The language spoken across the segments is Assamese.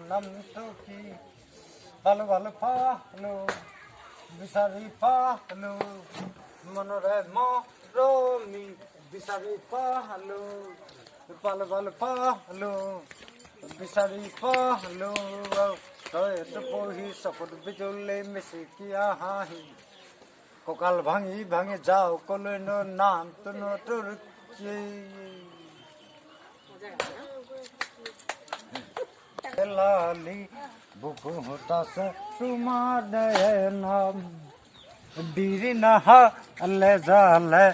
নামটো কি ভালো ভালো পালো বিচাৰি পালো মনৰে মৰমি বিচাৰি পালো ভালো ভালো পালো বিচাৰি পালো তইতো পঢ়ি চকুত বিজুলি মিচিকিয়া হাঁহি কঁকাল ভাঙি ভাঙি যাওঁ কলৈ নামটো তোৰ কি লালি বুকু হতাছে তোমাৰ নাম বিৰি নাহালে জালে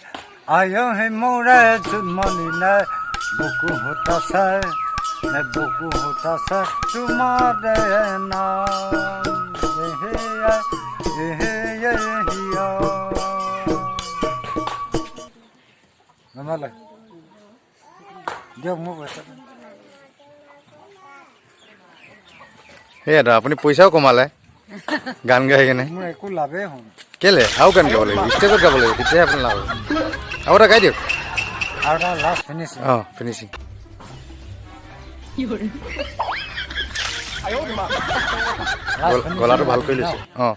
আয়ো হে মোৰে জন্মনি নাই বুকু হতাছে তোমাৰ নাম নমালে দিয়ক মোক সেয়া আপুনি পইচাও কমালে গান গাই কেনে মোৰ একো লাভেই হ'ল কেলে আৰু গান গাব লাগিব ষ্টেজত গাব লাগিব তেতিয়াহে আপুনি লাভ হ'ব আৰু এটা গাই দিয়ক আৰু এটা লাষ্ট ফিনিচিং অঁ ফিনিচিং গলাটো ভাল কৰি লৈছে অঁ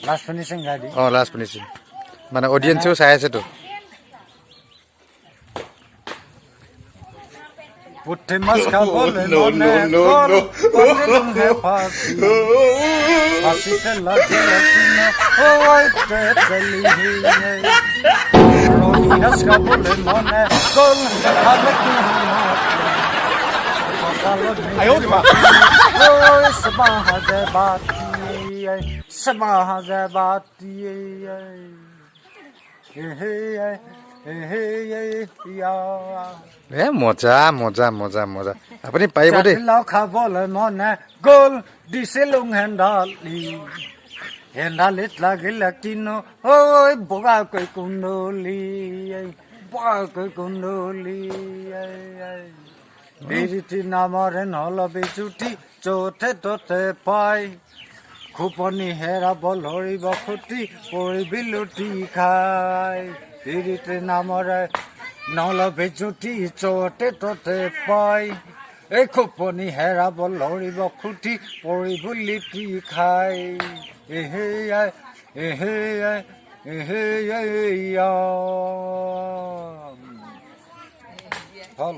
লাষ্ট ফিনিচিং গাই দি অঁ লাষ্ট ফিনিচিং মানে অডিয়েঞ্চেও চাই আছেতো পুঠি মাছ খাবলৈ মনে গ'ল পাতিলোহে ফাঁচি ফাঁচিতে লাগি ৰহি মাছ খাবলৈ মনে গ'ল সমাজে বাতি এ মজা মজা মজা মজা আপুনি পাৰিব দেই খাবলৈ মনে গ'ল দিছিলো হেন্দালিত লাগিলে কিনো ঐ বগাকৈ কুন্দলি বিৰিতি নামৰে নলবি জুতি য'তে ত'তে পাই খুপনি হেৰাব ধৰিব খুটি পৰিবি লুটি খাই বিৰিতি নামৰে নলবি জুতি য'তে ত'তে পাই এই খুপনি হেৰাব ধৰিব খুটি পৰিব লুটি খাই হ'ল